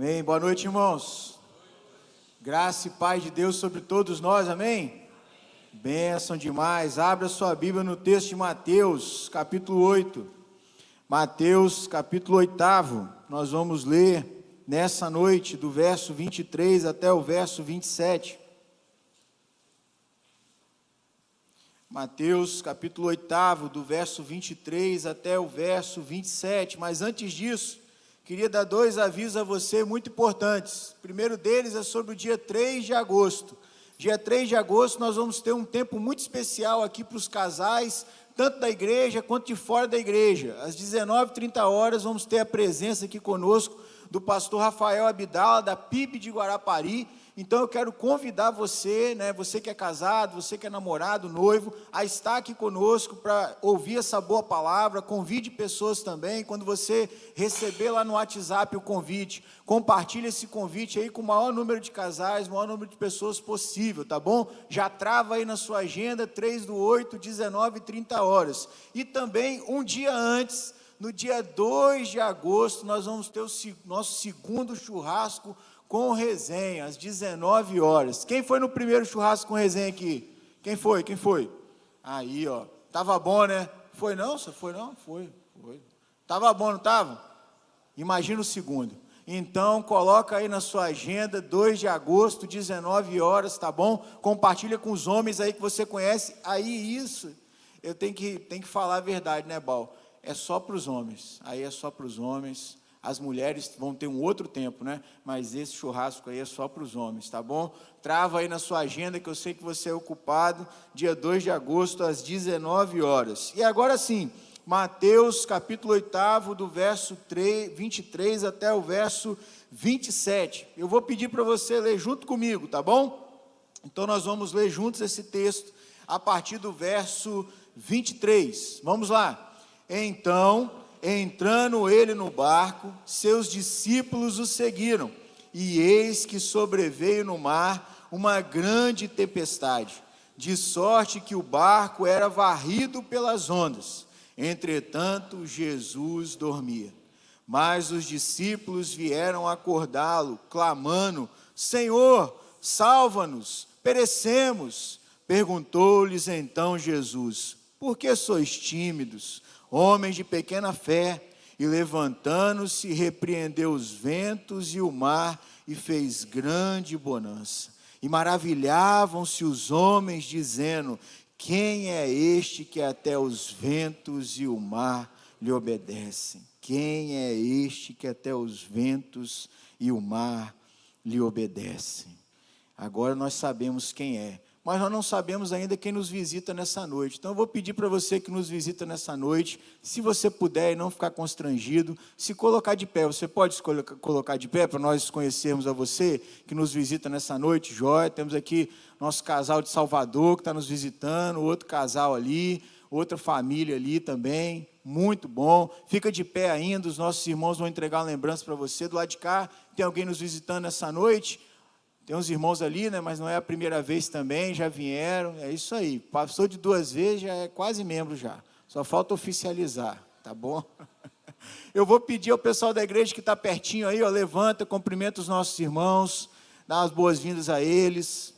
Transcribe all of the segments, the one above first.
Amém. Boa noite, irmãos. Graça e paz de Deus sobre todos nós, amém? Bênção demais. Abra sua Bíblia no texto de Mateus, capítulo 8. Mateus, capítulo 8. Nós vamos ler nessa noite, do verso 23 até o verso 27. Mateus, capítulo 8, do verso 23 até o verso 27. Mas antes disso, queria dar dois avisos a você muito importantes. O primeiro deles é sobre o dia 3 de agosto. Dia 3 de agosto nós vamos ter um tempo muito especial aqui para os casais, tanto da igreja quanto de fora da igreja. Às 19h30 vamos ter a presença aqui conosco do pastor Rafael Abdala, da PIB de Guarapari. Então eu quero convidar você, você que é casado, você que é namorado, noivo, a estar aqui conosco para ouvir essa boa palavra. Convide pessoas também. Quando você receber lá no WhatsApp o convite, compartilhe esse convite aí com o maior número de casais, o maior número de pessoas possível, tá bom? Já trava aí na sua agenda, 3/8, 19h30. E também um dia antes, no dia 2 de agosto, nós vamos ter o nosso segundo churrasco com resenha, às 19h. Quem foi no primeiro churrasco com resenha aqui? Quem foi? Aí, ó. Tava bom, né? Foi não? Você foi não? Foi. Tava bom, não tava? Imagina o segundo. Então, coloca aí na sua agenda, 2 de agosto, 19h, tá bom? Compartilha com os homens aí que você conhece. Aí isso, eu tenho que falar a verdade, né, Bal? É só para os homens. Aí é só para os homens. As mulheres vão ter um outro tempo, né? Mas esse churrasco aí é só para os homens, tá bom? Trava aí na sua agenda, que eu sei que você é ocupado, dia 2 de agosto, às 19h. E agora sim, Mateus, capítulo 8, do verso 23 até o verso 27. Eu vou pedir para você ler junto comigo, tá bom? Então nós vamos ler juntos esse texto, a partir do verso 23. Vamos lá. Então, entrando ele no barco, seus discípulos o seguiram, e eis que sobreveio no mar uma grande tempestade, de sorte que o barco era varrido pelas ondas. Entretanto, Jesus dormia. Mas os discípulos vieram acordá-lo, clamando: Senhor, salva-nos, perecemos. Perguntou-lhes então Jesus: por que sois tímidos, homens de pequena fé? E levantando-se, repreendeu os ventos e o mar, e fez grande bonança. E maravilhavam-se os homens, dizendo: quem é este que até os ventos e o mar lhe obedecem? Quem é este que até os ventos e o mar lhe obedecem? Agora nós sabemos quem é, mas nós não sabemos ainda quem nos visita nessa noite. Então eu vou pedir para você que nos visita nessa noite, se você puder e não ficar constrangido, se colocar de pé. Você pode colocar de pé para nós conhecermos a você que nos visita nessa noite? Jóia, temos aqui nosso casal de Salvador que está nos visitando, outro casal ali, outra família ali também, muito bom. Fica de pé ainda, os nossos irmãos vão entregar uma lembrança para você. Do lado de cá, tem alguém nos visitando nessa noite? Tem uns irmãos ali, mas não é a primeira vez também, já vieram, é isso aí. Passou de 2 vezes, já é quase membro já. Só falta oficializar, tá bom? Eu vou pedir ao pessoal da igreja que está pertinho aí, levanta, cumprimenta os nossos irmãos, dá as boas-vindas a eles.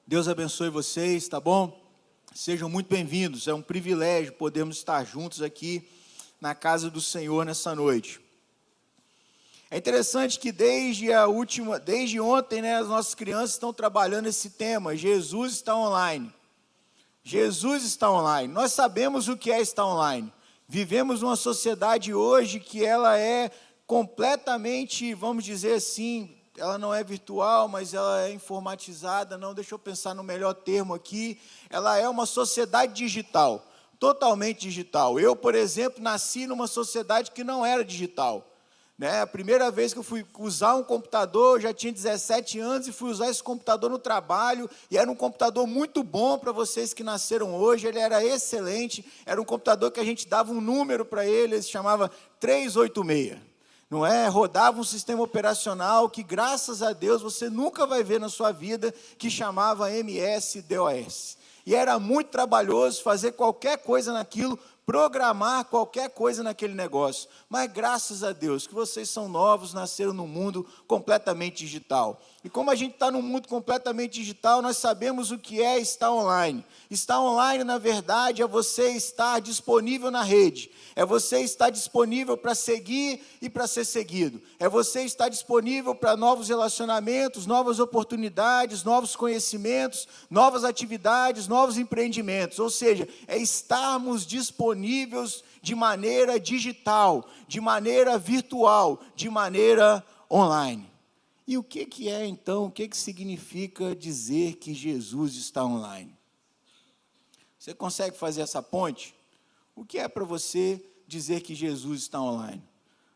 Deus abençoe vocês, tá bom? Sejam muito bem-vindos, é um privilégio podermos estar juntos aqui na casa do Senhor nessa noite. É interessante que desde ontem, as nossas crianças estão trabalhando esse tema, Jesus está online. Jesus está online. Nós sabemos o que é estar online. Vivemos numa sociedade hoje que ela é completamente, vamos dizer assim, ela não é virtual, mas ela é informatizada, deixa eu pensar no melhor termo aqui, ela é uma sociedade digital, totalmente digital. Eu, por exemplo, nasci numa sociedade que não era digital. A primeira vez que eu fui usar um computador, eu já tinha 17 anos e fui usar esse computador no trabalho, e era um computador muito bom para vocês que nasceram hoje, ele era excelente, era um computador que a gente dava um número para ele se chamava 386. não é? Rodava um sistema operacional que, graças a Deus, você nunca vai ver na sua vida, que chamava MS-DOS. E era muito trabalhoso fazer qualquer coisa naquilo, programar qualquer coisa naquele negócio. Mas graças a Deus que vocês são novos, nasceram num mundo completamente digital. E como a gente está num mundo completamente digital, nós sabemos o que é estar online. Estar online, na verdade, é você estar disponível na rede. É você estar disponível para seguir e para ser seguido. É você estar disponível para novos relacionamentos, novas oportunidades, novos conhecimentos, novas atividades, novos empreendimentos. Ou seja, é estarmos disponíveis de maneira digital, de maneira virtual, de maneira online. E o que é, então, o que significa dizer que Jesus está online? Você consegue fazer essa ponte? O que é para você dizer que Jesus está online?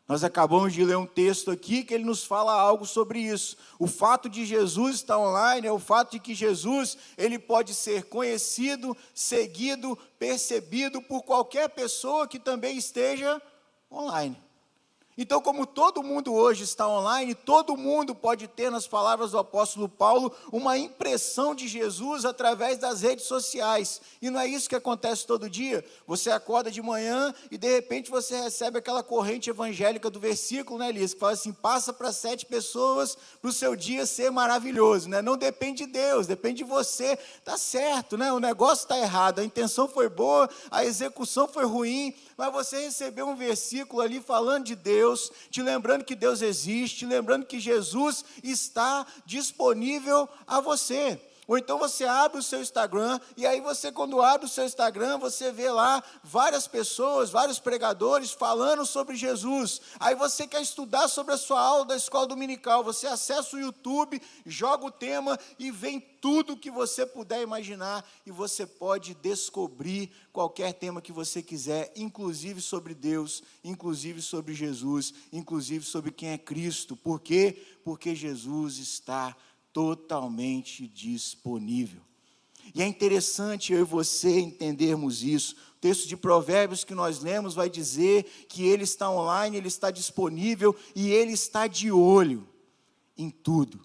Nós acabamos de ler um texto aqui que ele nos fala algo sobre isso. O fato de Jesus estar online é o fato de que Jesus, ele pode ser conhecido, seguido, percebido por qualquer pessoa que também esteja online. Então, como todo mundo hoje está online, todo mundo pode ter, nas palavras do apóstolo Paulo, uma impressão de Jesus através das redes sociais. E não é isso que acontece todo dia? Você acorda de manhã e, de repente, você recebe aquela corrente evangélica do versículo, né, Liz? Que fala assim, passa para 7 pessoas para o seu dia ser maravilhoso, né? Não depende de Deus, depende de você. Está certo, né? O negócio está errado, a intenção foi boa, a execução foi ruim, mas você recebeu um versículo ali falando de Deus, te lembrando que Deus existe, te lembrando que Jesus está disponível a você. Ou então você abre o seu Instagram, e aí você, quando abre o seu Instagram, você vê lá várias pessoas, vários pregadores falando sobre Jesus. Aí você quer estudar sobre a sua aula da escola dominical, você acessa o YouTube, joga o tema e vem tudo que você puder imaginar, e você pode descobrir qualquer tema que você quiser, inclusive sobre Deus, inclusive sobre Jesus, inclusive sobre quem é Cristo. Por quê? Porque Jesus está totalmente disponível. E é interessante eu e você entendermos isso. O texto de Provérbios que nós lemos vai dizer que ele está online, ele está disponível e ele está de olho em tudo.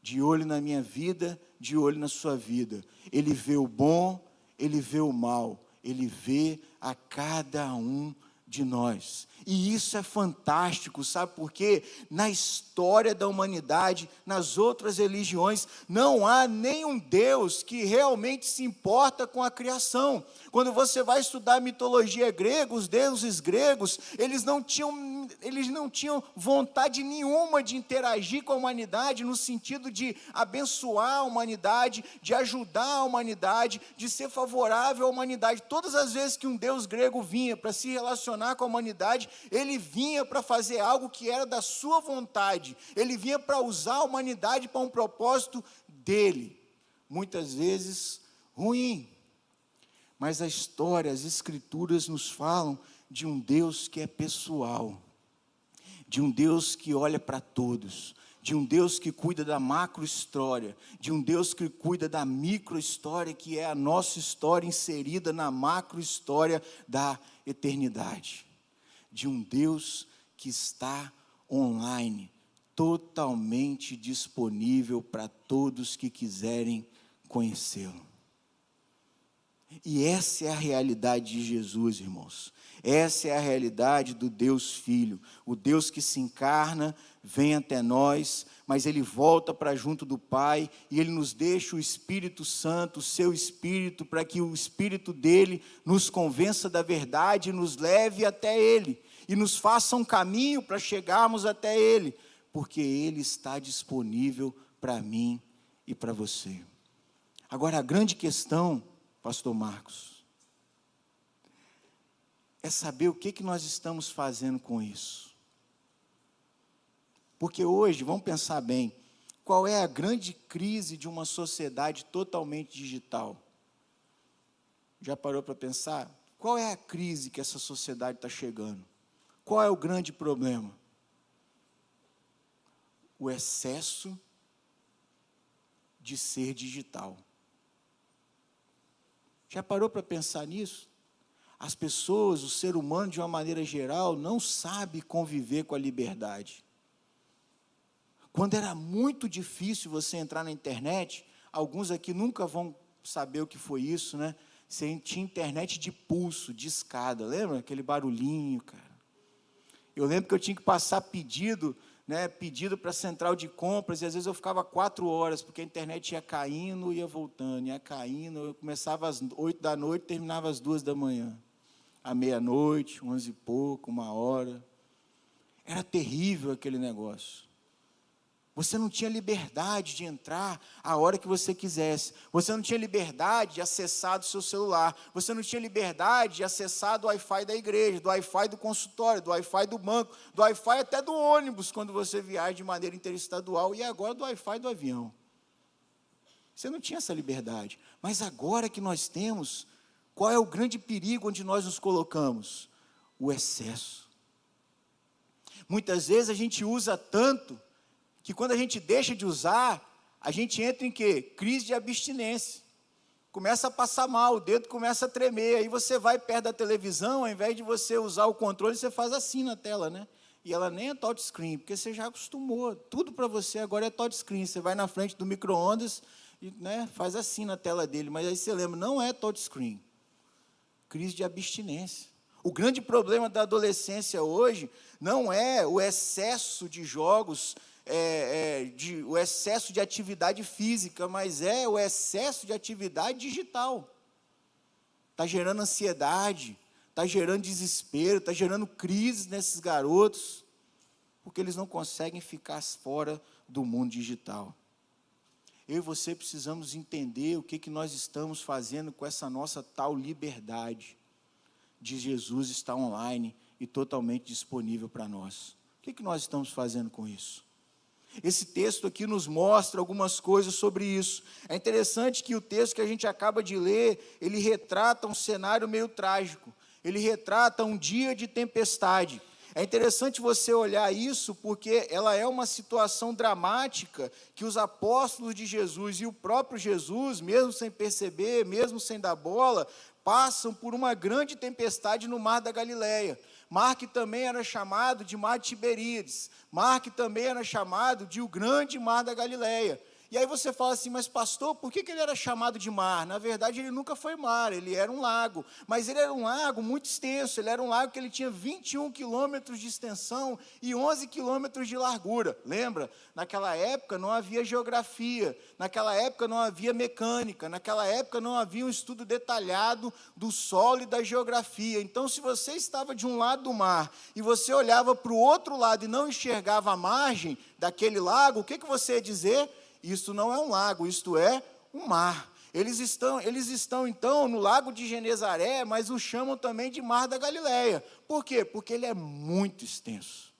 De olho na minha vida, de olho na sua vida. Ele vê o bom, ele vê o mal, ele vê a cada um de nós. E isso é fantástico, sabe por quê? Na história da humanidade, nas outras religiões, não há nenhum Deus que realmente se importa com a criação. Quando você vai estudar a mitologia grega, os deuses gregos, eles não tinham vontade nenhuma de interagir com a humanidade, no sentido de abençoar a humanidade, de ajudar a humanidade, de ser favorável à humanidade. Todas as vezes que um deus grego vinha para se relacionar com a humanidade, ele vinha para fazer algo que era da sua vontade, ele vinha para usar a humanidade para um propósito dele, muitas vezes ruim. Mas a história, as escrituras nos falam de um Deus que é pessoal, de um Deus que olha para todos, de um Deus que cuida da macro-história, de um Deus que cuida da micro-história, que é a nossa história inserida na macro-história da eternidade. De um Deus que está online, totalmente disponível para todos que quiserem conhecê-lo. E essa é a realidade de Jesus, irmãos. Essa é a realidade do Deus Filho, o Deus que se encarna, vem até nós, mas Ele volta para junto do Pai, e Ele nos deixa o Espírito Santo, o Seu Espírito, para que o Espírito dEle nos convença da verdade, nos leve até Ele, e nos faça um caminho para chegarmos até Ele, porque Ele está disponível para mim e para você. Agora, a grande questão, pastor Marcos, é saber o que nós estamos fazendo com isso. Porque hoje, vamos pensar bem, qual é a grande crise de uma sociedade totalmente digital? Já parou para pensar? Qual é a crise que essa sociedade está chegando? Qual é o grande problema? O excesso de ser digital. Já parou para pensar nisso? As pessoas, o ser humano, de uma maneira geral, não sabe conviver com a liberdade. Quando era muito difícil você entrar na internet, alguns aqui nunca vão saber o que foi isso, né? Você tinha internet de pulso, de escada, lembra? Aquele barulhinho, cara. Eu lembro que eu tinha que passar pedido, né? Pedido para a central de compras, e às vezes eu ficava 4 horas, porque a internet ia caindo, ia voltando, ia caindo. Eu começava às 8 da noite, terminava às 2 da manhã. À meia-noite, 11 e pouco, 1 hora. Era terrível aquele negócio. Você não tinha liberdade de entrar a hora que você quisesse. Você não tinha liberdade de acessar do seu celular. Você não tinha liberdade de acessar do Wi-Fi da igreja, do Wi-Fi do consultório, do Wi-Fi do banco, do Wi-Fi até do ônibus, quando você viaja de maneira interestadual, e agora do Wi-Fi do avião. Você não tinha essa liberdade. Mas agora que nós temos, qual é o grande perigo onde nós nos colocamos? O excesso. Muitas vezes a gente usa tanto, que quando a gente deixa de usar, a gente entra em quê? Crise de abstinência. Começa a passar mal, o dedo começa a tremer, aí você vai perto da televisão, ao invés de você usar o controle, você faz assim na tela, né? E ela nem é touchscreen, porque você já acostumou, tudo para você agora é touchscreen. Você vai na frente do micro-ondas e, né, faz assim na tela dele, mas aí você lembra, não é touchscreen. Crise de abstinência. O grande problema da adolescência hoje não é o excesso de jogos, o excesso de atividade física, mas é o excesso de atividade digital. Está gerando ansiedade, está gerando desespero, está gerando crises nesses garotos, porque eles não conseguem ficar fora do mundo digital. Eu e você precisamos entender o que nós estamos fazendo com essa nossa tal liberdade de Jesus estar online e totalmente disponível para nós. O que nós estamos fazendo com isso? Esse texto aqui nos mostra algumas coisas sobre isso. É interessante que o texto que a gente acaba de ler, ele retrata um cenário meio trágico. Ele retrata um dia de tempestade. É interessante você olhar isso, porque ela é uma situação dramática que os apóstolos de Jesus e o próprio Jesus, mesmo sem perceber, mesmo sem dar bola, passam por uma grande tempestade no mar da Galileia. Mar que também era chamado de Mar de Tiberíades. Mar que também era chamado de o grande mar da Galileia. E aí você fala assim, mas pastor, por que ele era chamado de mar? Na verdade, ele nunca foi mar, ele era um lago. Mas ele era um lago muito extenso, ele era um lago que ele tinha 21 quilômetros de extensão e 11 quilômetros de largura. Lembra? Naquela época não havia geografia, naquela época não havia mecânica, naquela época não havia um estudo detalhado do solo e da geografia. Então, se você estava de um lado do mar e você olhava para o outro lado e não enxergava a margem daquele lago, o que você ia dizer? Isto não é um lago, isto é um mar. Eles estão então no lago de Genezaré, mas o chamam também de Mar da Galileia. Por quê? Porque ele é muito extenso.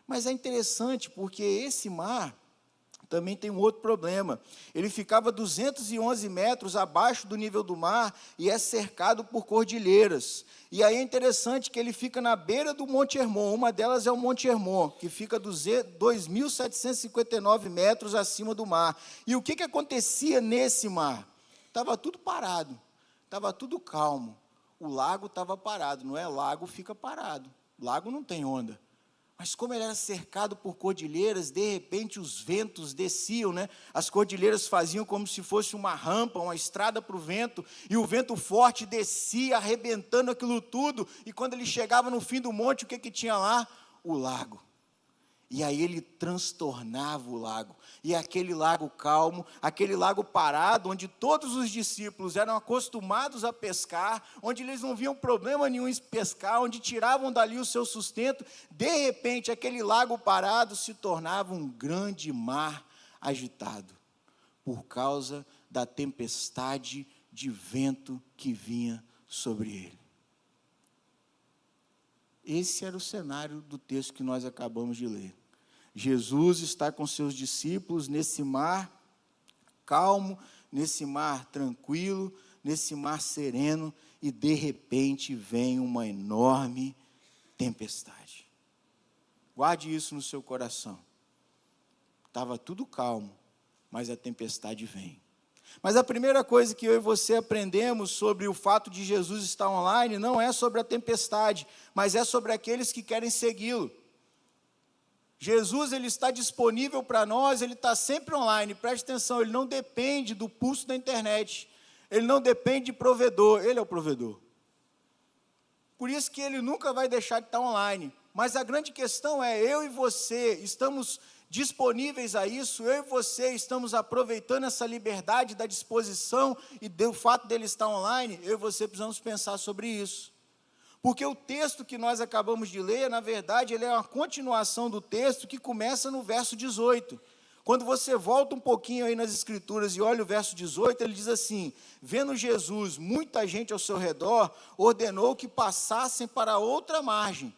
Mas é interessante porque esse mar também tem um outro problema. Ele ficava 211 metros abaixo do nível do mar e é cercado por cordilheiras. E aí é interessante que ele fica na beira do Monte Hermon. Uma delas é o Monte Hermon, que fica 2.759 metros acima do mar. E o que acontecia nesse mar? Estava tudo parado, estava tudo calmo. O lago estava parado, não é? Lago fica parado, lago não tem onda. Mas como ele era cercado por cordilheiras, de repente os ventos desciam, né? As cordilheiras faziam como se fosse uma rampa, uma estrada para o vento, e o vento forte descia, arrebentando aquilo tudo, e quando ele chegava no fim do monte, o que tinha lá? O lago. E aí ele transtornava o lago, e aquele lago calmo, aquele lago parado, onde todos os discípulos eram acostumados a pescar, onde eles não viam problema nenhum em pescar, onde tiravam dali o seu sustento, de repente aquele lago parado se tornava um grande mar agitado, por causa da tempestade de vento que vinha sobre ele. Esse era o cenário do texto que nós acabamos de ler. Jesus está com seus discípulos nesse mar calmo, nesse mar tranquilo, nesse mar sereno, e de repente vem uma enorme tempestade. Guarde isso no seu coração. Estava tudo calmo, mas a tempestade vem. Mas a primeira coisa que eu e você aprendemos sobre o fato de Jesus estar online não é sobre a tempestade, mas é sobre aqueles que querem segui-lo. Jesus, ele está disponível para nós, ele está sempre online. Preste atenção, ele não depende do pulso da internet, ele não depende de provedor, ele é o provedor. Por isso que ele nunca vai deixar de estar online. Mas a grande questão é, eu e você estamos disponíveis a isso, eu e você estamos aproveitando essa liberdade da disposição e do fato dele estar online, eu e você precisamos pensar sobre isso. Porque o texto que nós acabamos de ler, na verdade, ele é uma continuação do texto que começa no verso 18. Quando você volta um pouquinho aí nas Escrituras e olha o verso 18, ele diz assim: vendo Jesus, muita gente ao seu redor, ordenou que passassem para outra margem.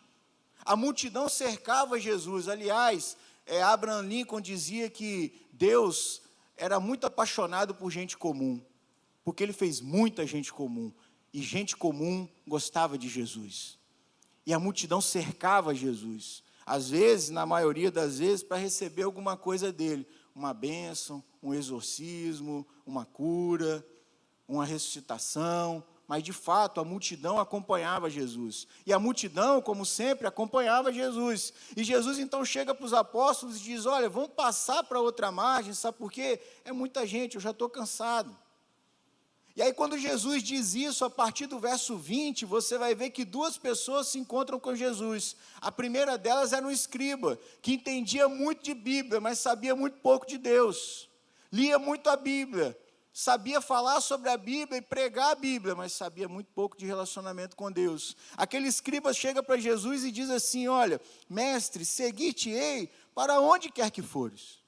A multidão cercava Jesus. Aliás, Abraham Lincoln dizia que Deus era muito apaixonado por gente comum, porque ele fez muita gente comum, e gente comum gostava de Jesus. E a multidão cercava Jesus. Às vezes, na maioria das vezes, para receber alguma coisa dele, uma bênção, um exorcismo, uma cura, uma ressuscitação, mas de fato a multidão acompanhava Jesus, e a multidão, como sempre, acompanhava Jesus, e Jesus então chega para os apóstolos e diz: olha, vamos passar para outra margem, sabe por quê? É muita gente, eu já estou cansado. E aí quando Jesus diz isso, a partir do verso 20, você vai ver que duas pessoas se encontram com Jesus. A primeira delas era um escriba, que entendia muito de Bíblia, mas sabia muito pouco de Deus, lia muito a Bíblia, sabia falar sobre a Bíblia e pregar a Bíblia, mas sabia muito pouco de relacionamento com Deus. Aquele escriba chega para Jesus e diz assim: olha, mestre, seguir-te-ei para onde quer que fores.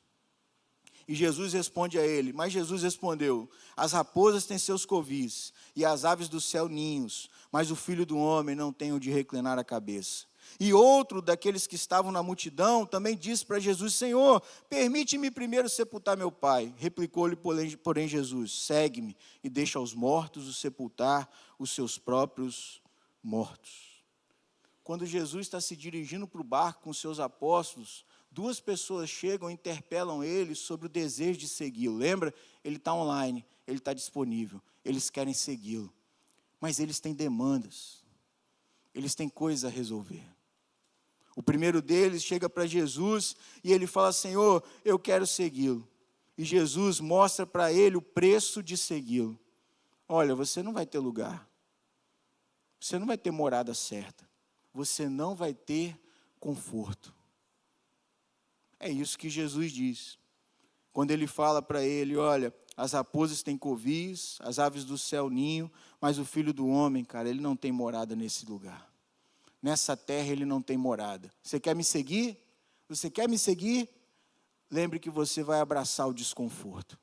E Jesus responde a ele, mas Jesus respondeu: as raposas têm seus covis, e as aves do céu ninhos, mas o Filho do Homem não tem onde reclinar a cabeça. E outro daqueles que estavam na multidão também disse para Jesus: Senhor, permite-me primeiro sepultar meu pai. Replicou-lhe, porém, Jesus: segue-me e deixa aos mortos o sepultar os seus próprios mortos. Quando Jesus está se dirigindo para o barco com os seus apóstolos, duas pessoas chegam e interpelam ele sobre o desejo de segui-lo. Lembra? Ele está online, ele está disponível, eles querem segui-lo, mas eles têm demandas, eles têm coisas a resolver. O primeiro deles chega para Jesus e ele fala: Senhor, eu quero segui-lo. E Jesus mostra para ele o preço de segui-lo. Olha, você não vai ter lugar, você não vai ter morada certa, você não vai ter conforto. É isso que Jesus diz. Quando ele fala para ele: olha, as raposas têm covis, as aves do céu ninho, mas o Filho do Homem, cara, ele não tem morada nesse lugar. Nessa terra ele não tem morada. Você quer me seguir? Você quer me seguir? Lembre que você vai abraçar o desconforto.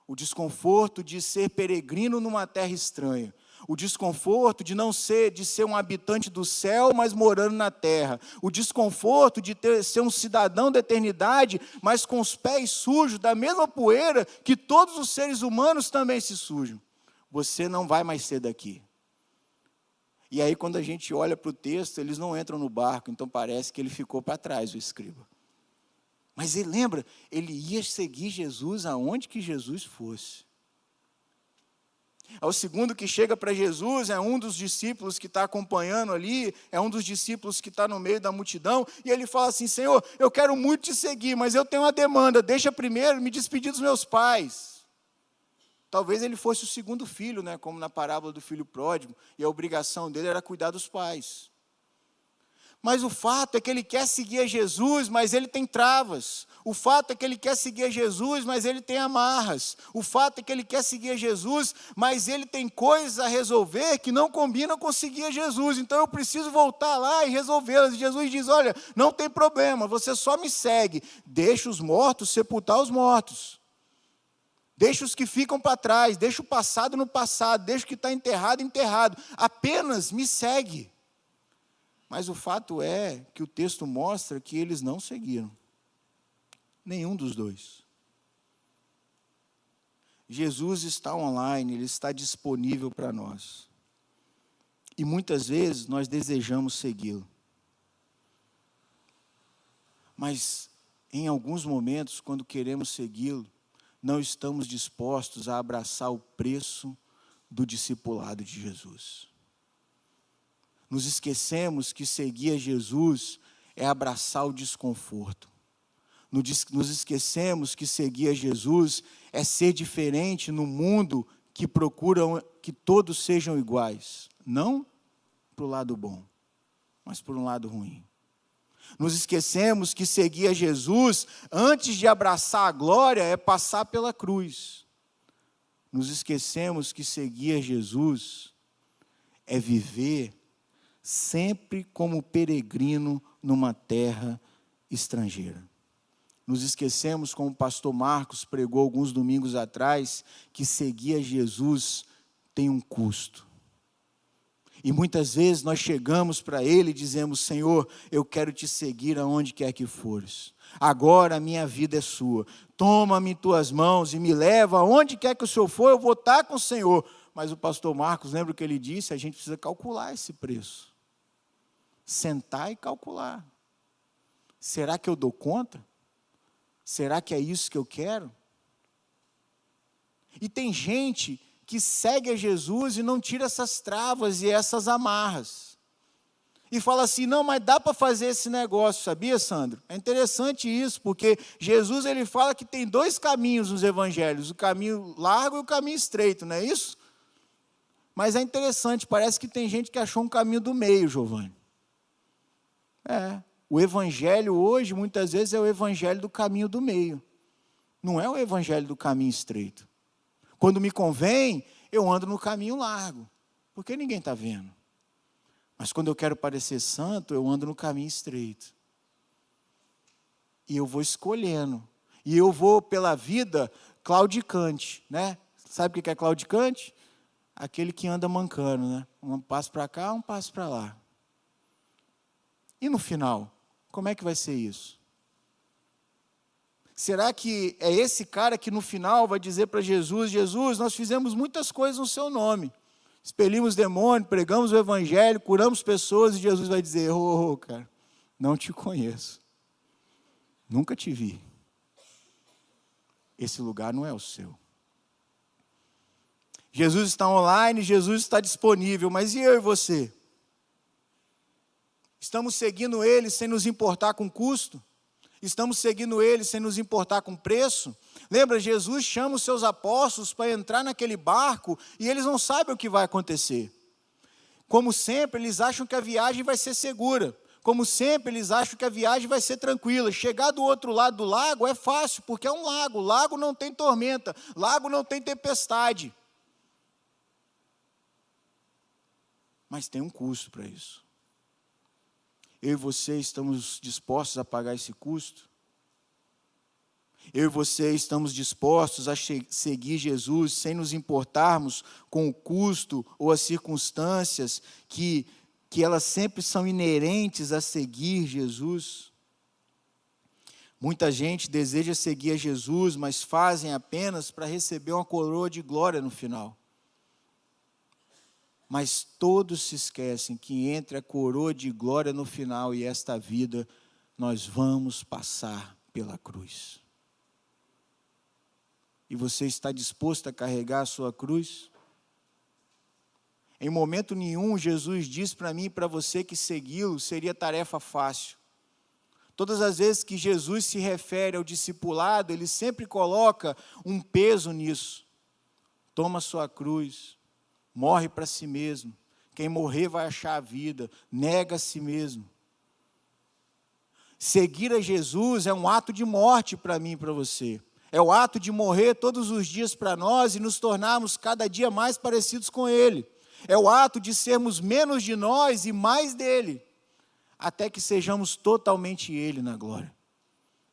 O desconforto de ser peregrino numa terra estranha. O desconforto de ser um habitante do céu, mas morando na terra. O desconforto de ser um cidadão da eternidade, mas com os pés sujos, da mesma poeira que todos os seres humanos também se sujam. Você não vai mais ser daqui. E aí quando a gente olha para o texto, eles não entram no barco, então parece que ele ficou para trás, o escriba. Mas ele lembra, ele ia seguir Jesus aonde que Jesus fosse. O segundo que chega para Jesus é um dos discípulos que está acompanhando ali, é um dos discípulos que está no meio da multidão, e ele fala assim: Senhor, eu quero muito te seguir, mas eu tenho uma demanda, deixa primeiro me despedir dos meus pais. Talvez ele fosse o segundo filho, né, como na parábola do filho pródigo, e a obrigação dele era cuidar dos pais. Mas o fato é que ele quer seguir a Jesus, mas ele tem travas. O fato é que ele quer seguir a Jesus, mas ele tem amarras. O fato é que ele quer seguir a Jesus, mas ele tem coisas a resolver que não combinam com seguir a Jesus. Então eu preciso voltar lá e resolvê-las. E Jesus diz: olha, não tem problema, você só me segue. Deixa os mortos sepultar os mortos. Deixa os que ficam para trás, deixa o passado no passado, deixa o que está enterrado, enterrado. Apenas me segue. Mas o fato é que o texto mostra que eles não seguiram. Nenhum dos dois. Jesus está online, Ele está disponível para nós. E muitas vezes nós desejamos segui-lo. Mas em alguns momentos, quando queremos segui-lo, não estamos dispostos a abraçar o preço do discipulado de Jesus. Nos esquecemos que seguir a Jesus é abraçar o desconforto. Nos esquecemos que seguir a Jesus é ser diferente no mundo que procuram que todos sejam iguais. Não para o lado bom, mas por um lado ruim. Nos esquecemos que seguir a Jesus, antes de abraçar a glória, é passar pela cruz. Nos esquecemos que seguir a Jesus é viver sempre como peregrino numa terra estrangeira. Nos esquecemos, como o pastor Marcos pregou alguns domingos atrás, que seguir a Jesus tem um custo. E muitas vezes nós chegamos para Ele e dizemos: Senhor, eu quero te seguir aonde quer que fores. Agora a minha vida é sua. Toma-me em tuas mãos e me leva aonde quer que o Senhor for, eu vou estar com o Senhor. Mas o pastor Marcos, lembra o que ele disse? A gente precisa calcular esse preço. Sentar e calcular. Será que eu dou conta? Será que é isso que eu quero? E tem gente que segue a Jesus e não tira essas travas e essas amarras. E fala assim: não, mas dá para fazer esse negócio, sabia, Sandro? É interessante isso, porque Jesus ele fala que tem dois caminhos nos evangelhos, o caminho largo e o caminho estreito, não é isso? Mas é interessante, parece que tem gente que achou um caminho do meio, Giovanni. O evangelho hoje, muitas vezes, é o evangelho do caminho do meio. Não é o evangelho do caminho estreito. Quando me convém, eu ando no caminho largo, porque ninguém está vendo. Mas quando eu quero parecer santo, eu ando no caminho estreito. E eu vou escolhendo. E eu vou pela vida claudicante, né? Sabe o que é claudicante? Aquele que anda mancando, né? Um passo para cá, um passo para lá. E no final, como é que vai ser isso? Será que é esse cara que no final vai dizer para Jesus: Jesus, nós fizemos muitas coisas no seu nome. Expelimos demônio, pregamos o evangelho, curamos pessoas, e Jesus vai dizer: cara, não te conheço. Nunca te vi. Esse lugar não é o seu. Jesus está online, Jesus está disponível, mas e eu e você? Estamos seguindo Ele sem nos importar com custo? Estamos seguindo Ele sem nos importar com preço? Lembra, Jesus chama os seus apóstolos para entrar naquele barco e eles não sabem o que vai acontecer. Como sempre, eles acham que a viagem vai ser segura. Como sempre, eles acham que a viagem vai ser tranquila. Chegar do outro lado do lago é fácil, porque é um lago. Lago não tem tormenta, lago não tem tempestade. Mas tem um custo para isso. Eu e você estamos dispostos a pagar esse custo? Eu e você estamos dispostos a seguir Jesus sem nos importarmos com o custo ou as circunstâncias que elas sempre são inerentes a seguir Jesus? Muita gente deseja seguir a Jesus, mas fazem apenas para receber uma coroa de glória no final. Mas todos se esquecem que entre a coroa de glória no final e esta vida, nós vamos passar pela cruz. E você está disposto a carregar a sua cruz? Em momento nenhum, Jesus diz para mim e para você que segui-lo seria tarefa fácil. Todas as vezes que Jesus se refere ao discipulado, ele sempre coloca um peso nisso. Toma a sua cruz. Morre para si mesmo. Quem morrer vai achar a vida. Nega a si mesmo. Seguir a Jesus é um ato de morte para mim e para você. É o ato de morrer todos os dias para nós e nos tornarmos cada dia mais parecidos com Ele. É o ato de sermos menos de nós e mais dele. Até que sejamos totalmente Ele na glória.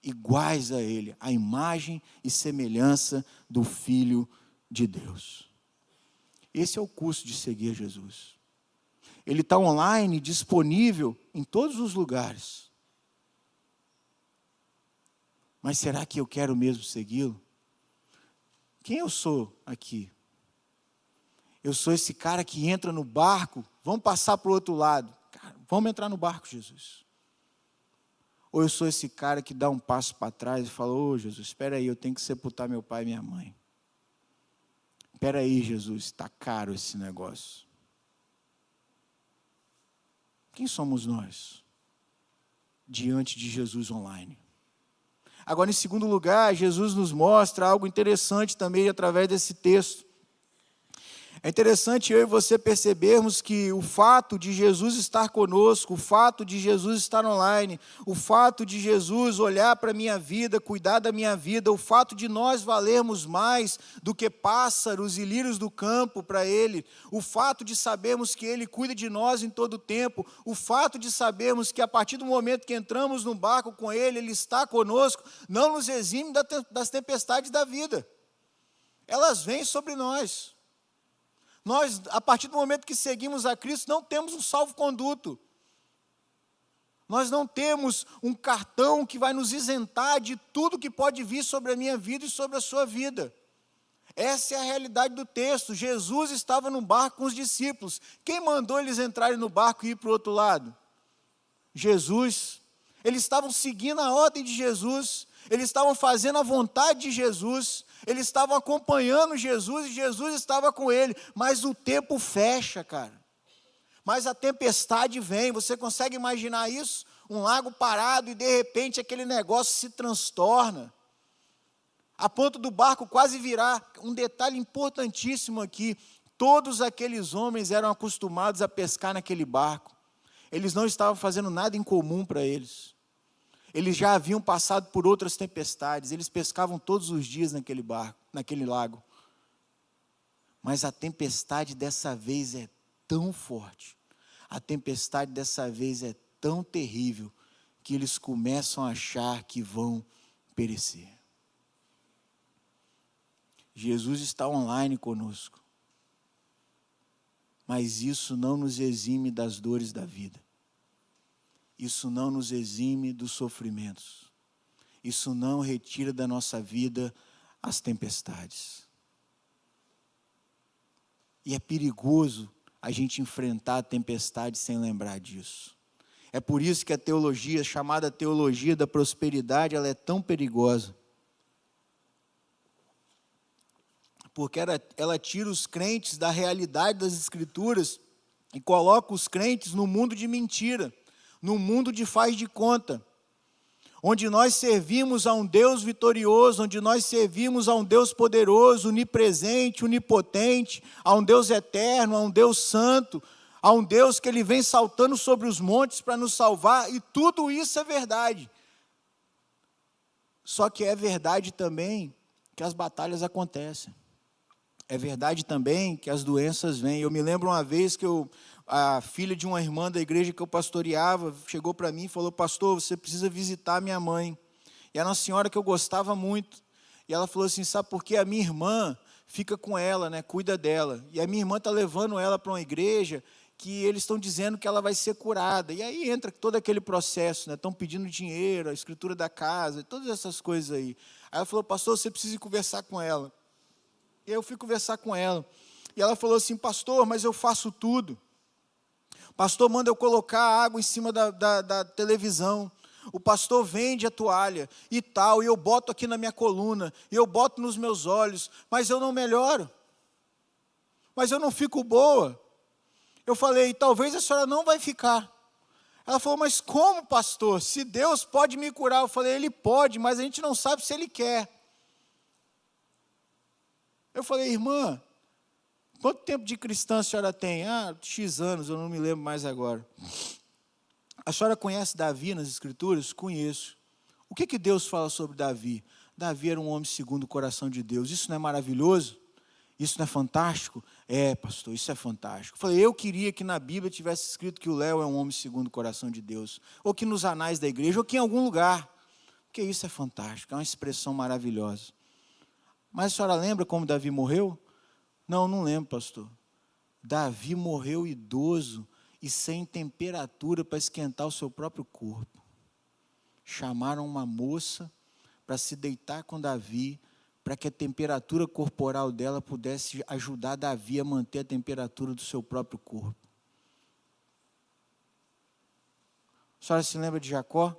Iguais a Ele. A imagem e semelhança do Filho de Deus. Esse é o custo de seguir Jesus. Ele está online, disponível em todos os lugares. Mas será que eu quero mesmo segui-lo? Quem eu sou aqui? Eu sou esse cara que entra no barco, vamos passar para o outro lado. Cara, vamos entrar no barco, Jesus. Ou eu sou esse cara que dá um passo para trás e fala, ô Jesus, espera aí, eu tenho que sepultar meu pai e minha mãe. Espera aí, Jesus, está caro esse negócio. Quem somos nós diante de Jesus online? Agora, em segundo lugar, Jesus nos mostra algo interessante também através desse texto. É interessante eu e você percebermos que o fato de Jesus estar conosco, o fato de Jesus estar online, o fato de Jesus olhar para a minha vida, cuidar da minha vida, o fato de nós valermos mais do que pássaros e lírios do campo para Ele, o fato de sabermos que Ele cuida de nós em todo o tempo, o fato de sabermos que a partir do momento que entramos no barco com Ele, Ele está conosco, não nos exime das tempestades da vida. Elas vêm sobre nós. Nós, a partir do momento que seguimos a Cristo, não temos um salvo-conduto. Nós não temos um cartão que vai nos isentar de tudo que pode vir sobre a minha vida e sobre a sua vida. Essa é a realidade do texto. Jesus estava no barco com os discípulos. Quem mandou eles entrarem no barco e ir para o outro lado? Jesus. Eles estavam seguindo a ordem de Jesus. Eles estavam fazendo a vontade de Jesus. Eles estavam acompanhando Jesus e Jesus estava com ele, mas o tempo fecha, cara. Mas a tempestade vem, você consegue imaginar isso? Um lago parado e de repente aquele negócio se transtorna, a ponto do barco quase virar. Um detalhe importantíssimo aqui, todos aqueles homens eram acostumados a pescar naquele barco, eles não estavam fazendo nada em comum para eles. Eles já haviam passado por outras tempestades, eles pescavam todos os dias naquele barco, naquele lago. Mas a tempestade dessa vez é tão forte, a tempestade dessa vez é tão terrível, que eles começam a achar que vão perecer. Jesus está online conosco, mas isso não nos exime das dores da vida. Isso não nos exime dos sofrimentos. Isso não retira da nossa vida as tempestades. E é perigoso a gente enfrentar a tempestade sem lembrar disso. É por isso que a teologia, chamada teologia da prosperidade, ela é tão perigosa. Porque ela tira os crentes da realidade das Escrituras e coloca os crentes no mundo de mentira, no mundo de faz de conta, onde nós servimos a um Deus vitorioso, onde nós servimos a um Deus poderoso, onipresente, onipotente, a um Deus eterno, a um Deus santo, a um Deus que Ele vem saltando sobre os montes para nos salvar, e tudo isso é verdade. Só que é verdade também que as batalhas acontecem. É verdade também que as doenças vêm. Eu me lembro uma vez que a filha de uma irmã da igreja que eu pastoreava chegou para mim e falou: pastor, você precisa visitar minha mãe. E era uma senhora que eu gostava muito. E ela falou assim: sabe por quê? A minha irmã fica com ela, né, cuida dela. E a minha irmã está levando ela para uma igreja que eles estão dizendo que ela vai ser curada. E aí entra todo aquele processo, né? Estão pedindo dinheiro, a escritura da casa, todas essas coisas aí. Aí ela falou: pastor, você precisa ir conversar com ela. E aí eu fui conversar com ela. E ela falou assim: pastor, mas eu faço tudo. Pastor manda eu colocar água em cima da televisão. O pastor vende a toalha e tal, e eu boto aqui na minha coluna, e eu boto nos meus olhos, mas eu não melhoro. Mas eu não fico boa. Eu falei: talvez a senhora não vai ficar. Ela falou: mas como, pastor? Se Deus pode me curar. Eu falei: Ele pode, mas a gente não sabe se Ele quer. Eu falei: irmã, quanto tempo de cristã a senhora tem? X anos, eu não me lembro mais agora. A senhora conhece Davi nas Escrituras? Conheço. O que Deus fala sobre Davi? Davi era um homem segundo o coração de Deus. Isso não é maravilhoso? Isso não é fantástico? É, pastor, isso é fantástico. Eu falei: eu queria que na Bíblia tivesse escrito que o Léo é um homem segundo o coração de Deus. Ou que nos anais da igreja, ou que em algum lugar. Porque isso é fantástico, é uma expressão maravilhosa. Mas a senhora lembra como Davi morreu? Não, não lembro, pastor. Davi morreu idoso e sem temperatura para esquentar o seu próprio corpo. Chamaram uma moça para se deitar com Davi, para que a temperatura corporal dela pudesse ajudar Davi a manter a temperatura do seu próprio corpo. A senhora se lembra de Jacó?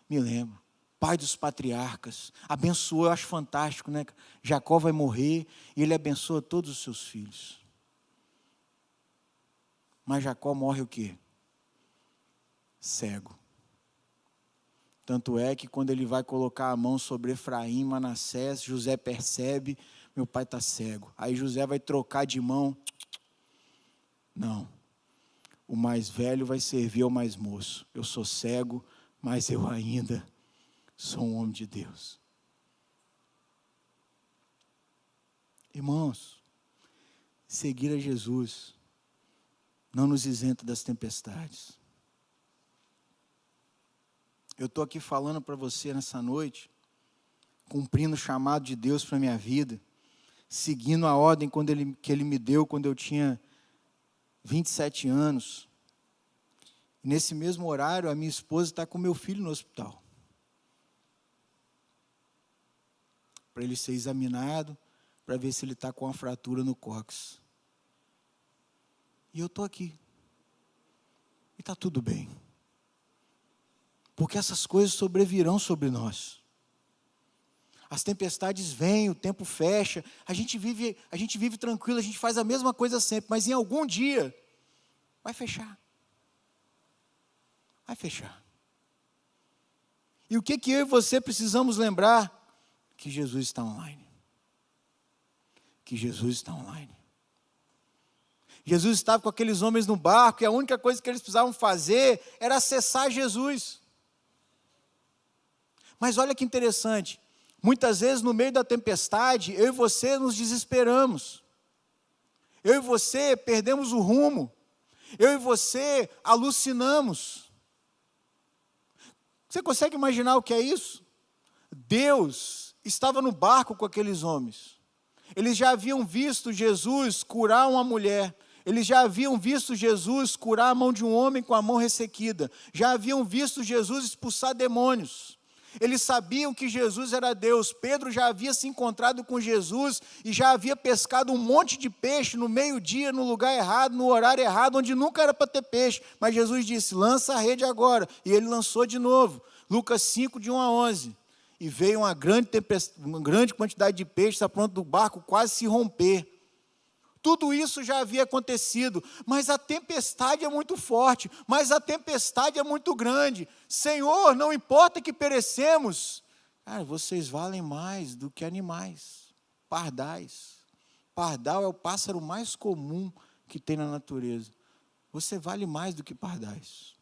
Me lembro. Pai dos patriarcas, abençoou, eu acho fantástico, né? Jacó vai morrer e ele abençoa todos os seus filhos. Mas Jacó morre o quê? Cego. Tanto é que quando ele vai colocar a mão sobre Efraim, Manassés, José percebe, meu pai está cego. Aí José vai trocar de mão. Não, o mais velho vai servir ao mais moço. Eu sou cego, mas eu ainda sou um homem de Deus. Irmãos, seguir a Jesus não nos isenta das tempestades. Eu estou aqui falando para você nessa noite, cumprindo o chamado de Deus para a minha vida, seguindo a ordem que Ele me deu quando eu tinha 27 anos. E nesse mesmo horário, a minha esposa está com meu filho no hospital. Para ele ser examinado, para ver se ele está com uma fratura no cóccix. E eu estou aqui. E está tudo bem. Porque essas coisas sobrevirão sobre nós. As tempestades vêm, o tempo fecha, a gente vive tranquilo, a gente faz a mesma coisa sempre, mas em algum dia vai fechar. Vai fechar. E o que eu e você precisamos lembrar? Que Jesus está online. Que Jesus está online. Jesus estava com aqueles homens no barco e a única coisa que eles precisavam fazer era acessar Jesus. Mas olha que interessante, muitas vezes no meio da tempestade, eu e você nos desesperamos. Eu e você perdemos o rumo. Eu e você alucinamos. Você consegue imaginar o que é isso? Deus estava no barco com aqueles homens. Eles já haviam visto Jesus curar uma mulher. Eles já haviam visto Jesus curar a mão de um homem com a mão ressequida. Já haviam visto Jesus expulsar demônios. Eles sabiam que Jesus era Deus. Pedro já havia se encontrado com Jesus e já havia pescado um monte de peixe no meio-dia, no lugar errado, no horário errado, onde nunca era para ter peixe. Mas Jesus disse, lança a rede agora. E ele lançou de novo. Lucas 5, de 1 a 11. E veio uma grande quantidade de peixes a ponto do barco quase se romper. Tudo isso já havia acontecido, mas a tempestade é muito forte, mas a tempestade é muito grande. Senhor, não importa que perecemos. Cara, vocês valem mais do que animais, pardais. Pardal é o pássaro mais comum que tem na natureza. Você vale mais do que pardais.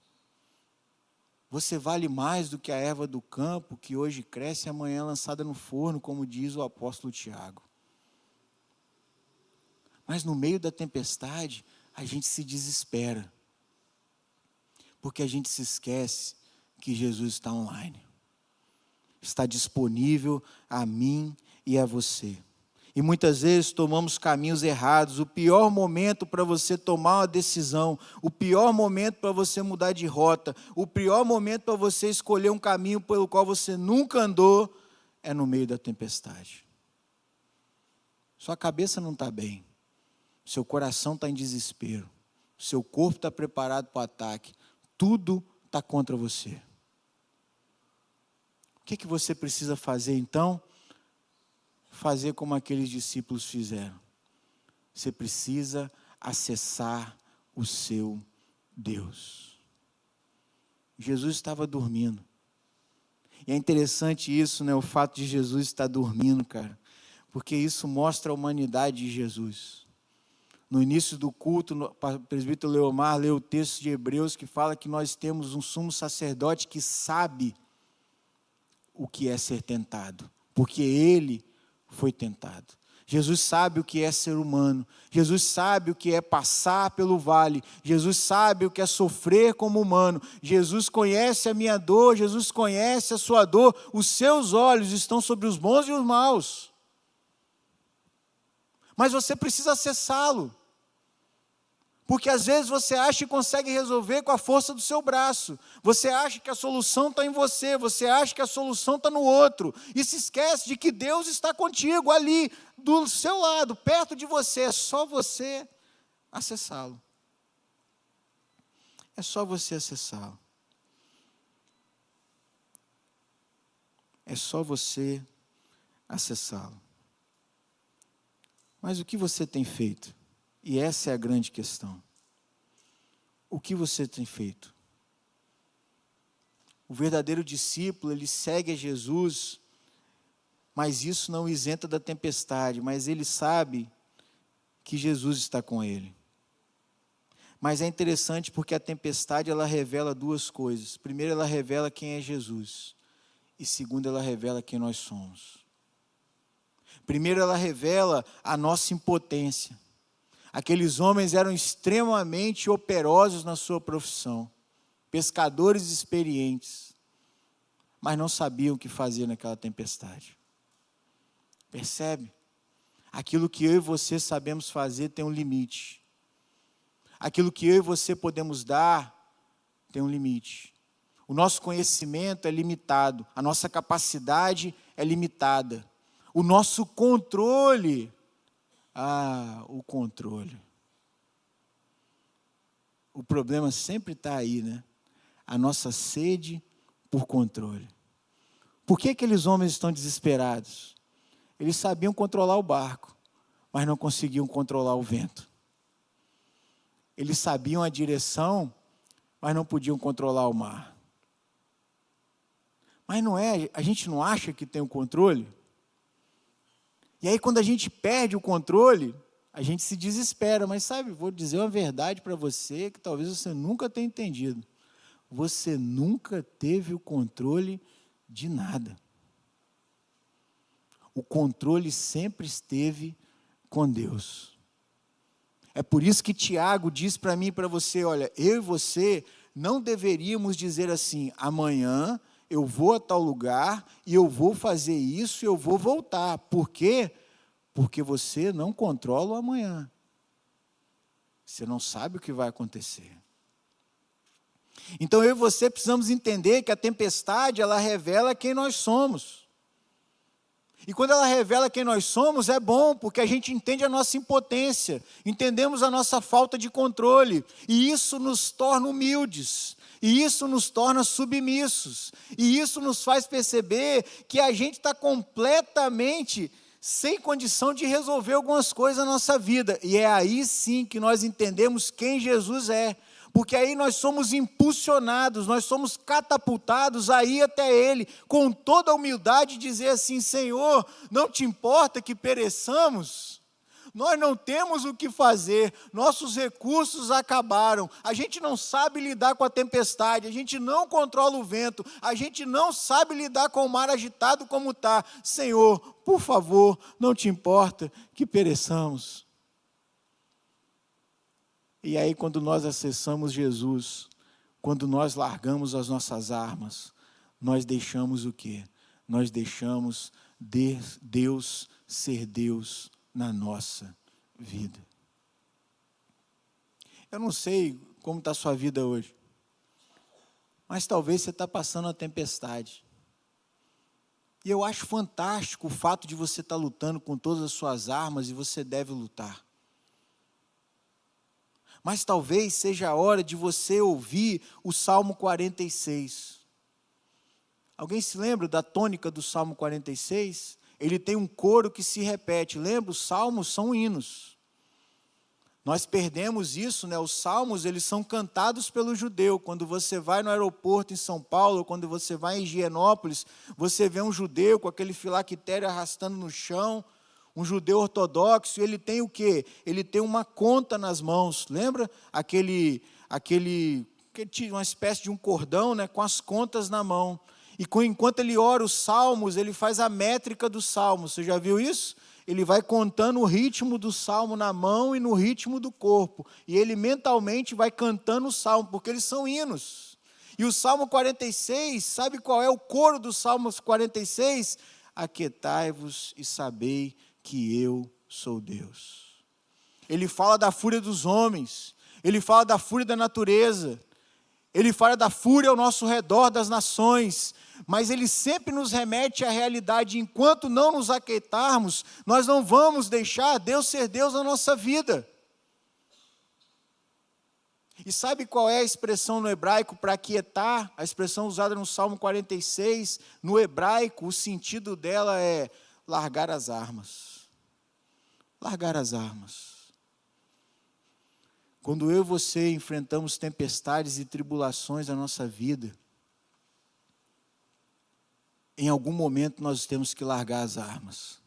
Você vale mais do que a erva do campo, que hoje cresce e amanhã é lançada no forno, como diz o apóstolo Tiago. Mas no meio da tempestade, a gente se desespera. Porque a gente se esquece que Jesus está online. Está disponível a mim e a você. E muitas vezes tomamos caminhos errados. O pior momento para você tomar uma decisão, o pior momento para você mudar de rota, o pior momento para você escolher um caminho pelo qual você nunca andou, é no meio da tempestade. Sua cabeça não está bem. Seu coração está em desespero. Seu corpo está preparado para o ataque. Tudo está contra você. O que você precisa fazer então? Fazer como aqueles discípulos fizeram. Você precisa acessar o seu Deus. Jesus estava dormindo. E é interessante isso, né? O fato de Jesus estar dormindo, cara. Porque isso mostra a humanidade de Jesus. No início do culto, o presbítero Leomar leu o texto de Hebreus que fala que nós temos um sumo sacerdote que sabe o que é ser tentado, porque ele foi tentado. Jesus sabe o que é ser humano, Jesus sabe o que é passar pelo vale, Jesus sabe o que é sofrer como humano, Jesus conhece a minha dor, Jesus conhece a sua dor, os seus olhos estão sobre os bons e os maus. Mas você precisa acessá-lo. Porque às vezes você acha que consegue resolver com a força do seu braço. Você acha que a solução está em você. Você acha que a solução está no outro. E se esquece de que Deus está contigo, ali, do seu lado, perto de você. É só você acessá-lo. É só você acessá-lo. É só você acessá-lo. Mas o que você tem feito? E essa é a grande questão. O que você tem feito? O verdadeiro discípulo, ele segue a Jesus, mas isso não o isenta da tempestade, mas ele sabe que Jesus está com ele. Mas é interessante porque a tempestade, ela revela duas coisas. Primeiro, ela revela quem é Jesus. E segundo, ela revela quem nós somos. Primeiro, ela revela a nossa impotência. Aqueles homens eram extremamente operosos na sua profissão. Pescadores experientes. Mas não sabiam o que fazer naquela tempestade. Percebe? Aquilo que eu e você sabemos fazer tem um limite. Aquilo que eu e você podemos dar tem um limite. O nosso conhecimento é limitado, a nossa capacidade é limitada. O nosso controle, o controle. O problema sempre está aí, né? A nossa sede por controle. Por que aqueles homens estão desesperados? Eles sabiam controlar o barco, mas não conseguiam controlar o vento. Eles sabiam a direção, mas não podiam controlar o mar. Mas não é, a gente não acha que tem o controle? E aí quando a gente perde o controle, a gente se desespera. Mas sabe, vou dizer uma verdade para você, que talvez você nunca tenha entendido. Você nunca teve o controle de nada. O controle sempre esteve com Deus. É por isso que Tiago diz para mim e para você, olha, eu e você não deveríamos dizer assim, amanhã eu vou a tal lugar e eu vou fazer isso e eu vou voltar. Por quê? Porque você não controla o amanhã. Você não sabe o que vai acontecer. Então eu e você precisamos entender que a tempestade, ela revela quem nós somos. E quando ela revela quem nós somos, é bom, porque a gente entende a nossa impotência, entendemos a nossa falta de controle, e isso nos torna humildes, e isso nos torna submissos, e isso nos faz perceber que a gente está completamente sem condição de resolver algumas coisas na nossa vida, e é aí sim que nós entendemos quem Jesus é. Porque aí nós somos impulsionados, nós somos catapultados a ir até Ele, com toda a humildade, dizer assim, Senhor, não te importa que pereçamos? Nós não temos o que fazer, nossos recursos acabaram, a gente não sabe lidar com a tempestade, a gente não controla o vento, a gente não sabe lidar com o mar agitado como está. Senhor, por favor, não te importa que pereçamos? E aí quando nós acessamos Jesus, quando nós largamos as nossas armas, nós deixamos o quê? Nós deixamos Deus ser Deus na nossa vida. Eu não sei como está a sua vida hoje, mas talvez você está passando uma tempestade. E eu acho fantástico o fato de você estar lutando com todas as suas armas, e você deve lutar. Mas talvez seja a hora de você ouvir o Salmo 46. Alguém se lembra da tônica do Salmo 46? Ele tem um coro que se repete. Lembra? Os salmos são hinos. Nós perdemos isso, né? Os salmos, eles são cantados pelo judeu. Quando você vai no aeroporto em São Paulo, ou quando você vai em Higienópolis, você vê um judeu com aquele filactério arrastando no chão, um judeu ortodoxo, ele tem o quê? Ele tem uma conta nas mãos, lembra? Uma espécie de um cordão, né, com as contas na mão. E enquanto ele ora os salmos, ele faz a métrica dos salmos. Você já viu isso? Ele vai contando o ritmo do salmo na mão e no ritmo do corpo. E ele mentalmente vai cantando o salmo, porque eles são hinos. E o Salmo 46, sabe qual é o coro do Salmo 46? Aquietai-vos e sabei que eu sou Deus. Ele fala da fúria dos homens, ele fala da fúria da natureza, ele fala da fúria ao nosso redor das nações, mas ele sempre nos remete à realidade. Enquanto não nos aquietarmos, nós não vamos deixar Deus ser Deus na nossa vida. E sabe qual é a expressão no hebraico para aquietar? A expressão usada no Salmo 46, no hebraico, o sentido dela é largar as armas. Largar as armas. Quando eu e você enfrentamos tempestades e tribulações na nossa vida, em algum momento nós temos que largar as armas.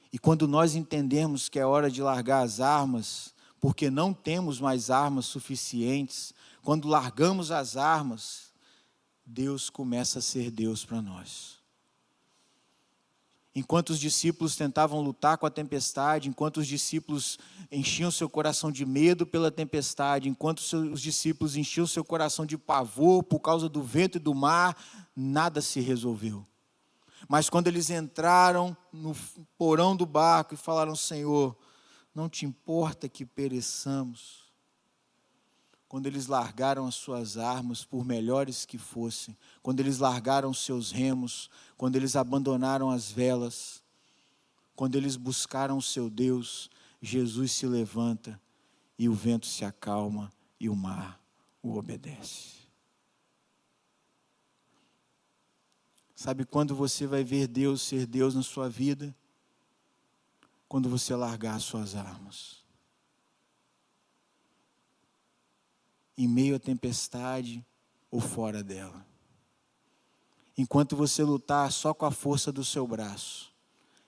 E quando nós entendemos que é hora de largar as armas, porque não temos mais armas suficientes, quando largamos as armas, Deus começa a ser Deus para nós. Enquanto os discípulos tentavam lutar com a tempestade, enquanto os discípulos enchiam seu coração de medo pela tempestade, enquanto os discípulos enchiam seu coração de pavor por causa do vento e do mar, nada se resolveu. Mas quando eles entraram no porão do barco e falaram: Senhor, não te importa que pereçamos? Quando eles largaram as suas armas, por melhores que fossem, quando eles largaram os seus remos, quando eles abandonaram as velas, quando eles buscaram o seu Deus, Jesus se levanta e o vento se acalma e o mar o obedece. Sabe quando você vai ver Deus ser Deus na sua vida? Quando você largar as suas armas. Em meio à tempestade ou fora dela. Enquanto você lutar só com a força do seu braço,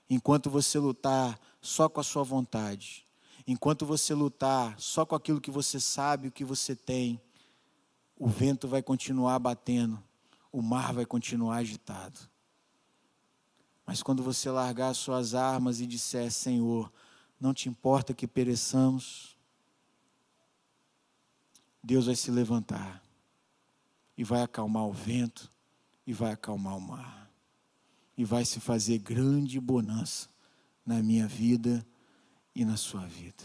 enquanto você lutar só com a sua vontade, enquanto você lutar só com aquilo que você sabe, o que você tem, o vento vai continuar batendo, o mar vai continuar agitado. Mas quando você largar as suas armas e disser: Senhor, não te importa que pereçamos, Deus vai se levantar e vai acalmar o vento e vai acalmar o mar e vai se fazer grande bonança na minha vida e na sua vida.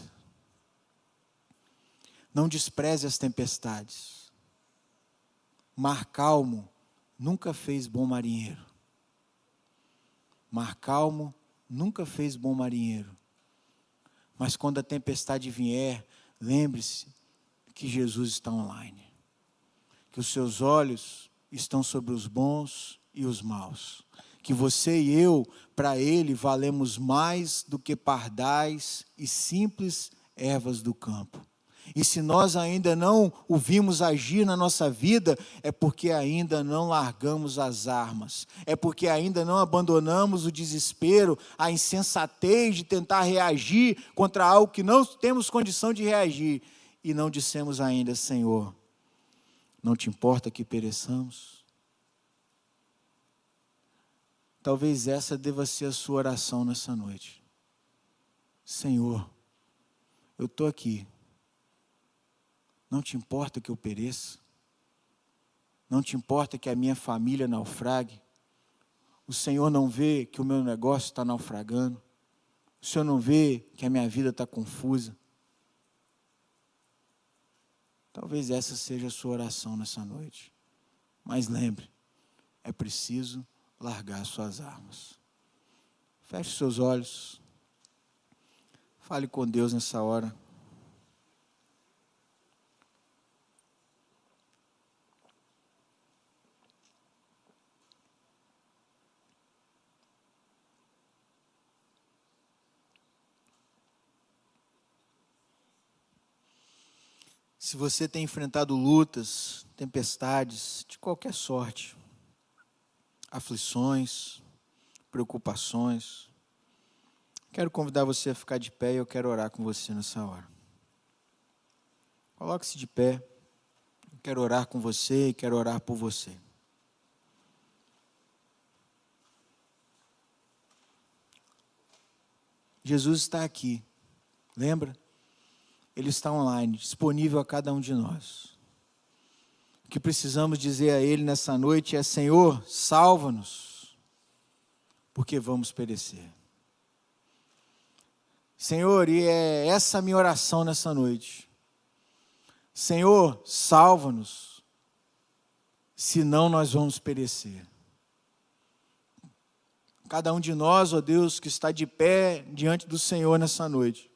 Não despreze as tempestades. Mar calmo nunca fez bom marinheiro. Mar calmo nunca fez bom marinheiro. Mas quando a tempestade vier, lembre-se que Jesus está online, que os seus olhos estão sobre os bons e os maus, que você e eu, para Ele, valemos mais do que pardais e simples ervas do campo. E se nós ainda não o vimos agir na nossa vida, é porque ainda não largamos as armas, é porque ainda não abandonamos o desespero, a insensatez de tentar reagir contra algo que não temos condição de reagir. E não dissemos ainda: Senhor, não te importa que pereçamos? Talvez essa deva ser a sua oração nessa noite. Senhor, eu estou aqui. Não te importa que eu pereça? Não te importa que a minha família naufrague? O Senhor não vê que o meu negócio está naufragando? O Senhor não vê que a minha vida está confusa? Talvez essa seja a sua oração nessa noite. Mas lembre, é preciso largar suas armas. Feche seus olhos. Fale com Deus nessa hora. Se você tem enfrentado lutas, tempestades de qualquer sorte, aflições, preocupações, quero convidar você a ficar de pé e eu quero orar com você nessa hora. Coloque-se de pé, eu quero orar com você e quero orar por você. Jesus está aqui, lembra? Ele está online, disponível a cada um de nós. O que precisamos dizer a Ele nessa noite é: Senhor, salva-nos, porque vamos perecer. Senhor, e é essa a minha oração nessa noite. Senhor, salva-nos, senão nós vamos perecer. Cada um de nós, ó Deus, que está de pé diante do Senhor nessa noite,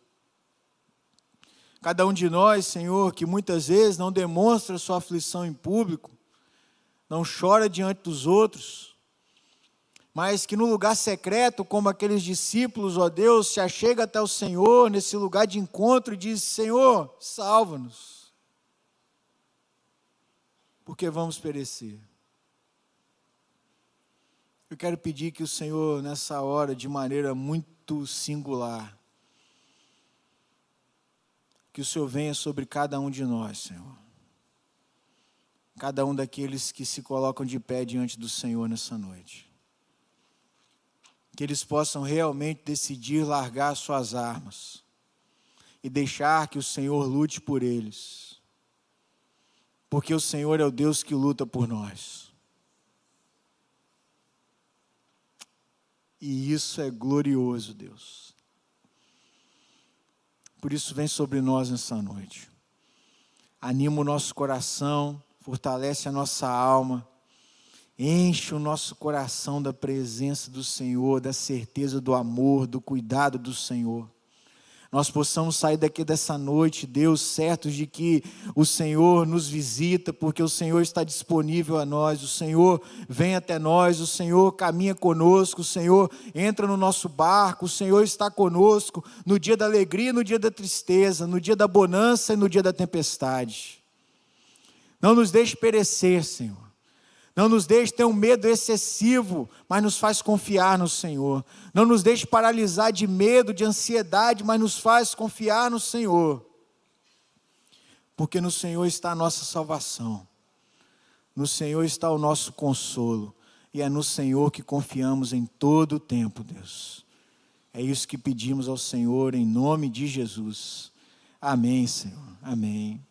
Cada um de nós, Senhor, que muitas vezes não demonstra sua aflição em público, não chora diante dos outros, mas que no lugar secreto, como aqueles discípulos, ó Deus, se achega até o Senhor, nesse lugar de encontro, e diz: Senhor, salva-nos, porque vamos perecer. Eu quero pedir que o Senhor, nessa hora, de maneira muito singular, que o Senhor venha sobre cada um de nós, Senhor. Cada um daqueles que se colocam de pé diante do Senhor nessa noite. Que eles possam realmente decidir largar suas armas e deixar que o Senhor lute por eles. Porque o Senhor é o Deus que luta por nós. E isso é glorioso, Deus. Por isso vem sobre nós nessa noite. Anima o nosso coração, fortalece a nossa alma, enche o nosso coração da presença do Senhor, da certeza do amor, do cuidado do Senhor. Nós possamos sair daqui dessa noite, Deus, certos de que o Senhor nos visita, porque o Senhor está disponível a nós, o Senhor vem até nós, o Senhor caminha conosco, o Senhor entra no nosso barco, o Senhor está conosco no dia da alegria e no dia da tristeza, no dia da bonança e no dia da tempestade. Não nos deixe perecer, Senhor. Não nos deixe ter um medo excessivo, mas nos faz confiar no Senhor. Não nos deixe paralisar de medo, de ansiedade, mas nos faz confiar no Senhor. Porque no Senhor está a nossa salvação. No Senhor está o nosso consolo. E é no Senhor que confiamos em todo o tempo, Deus. É isso que pedimos ao Senhor em nome de Jesus. Amém, Senhor. Amém.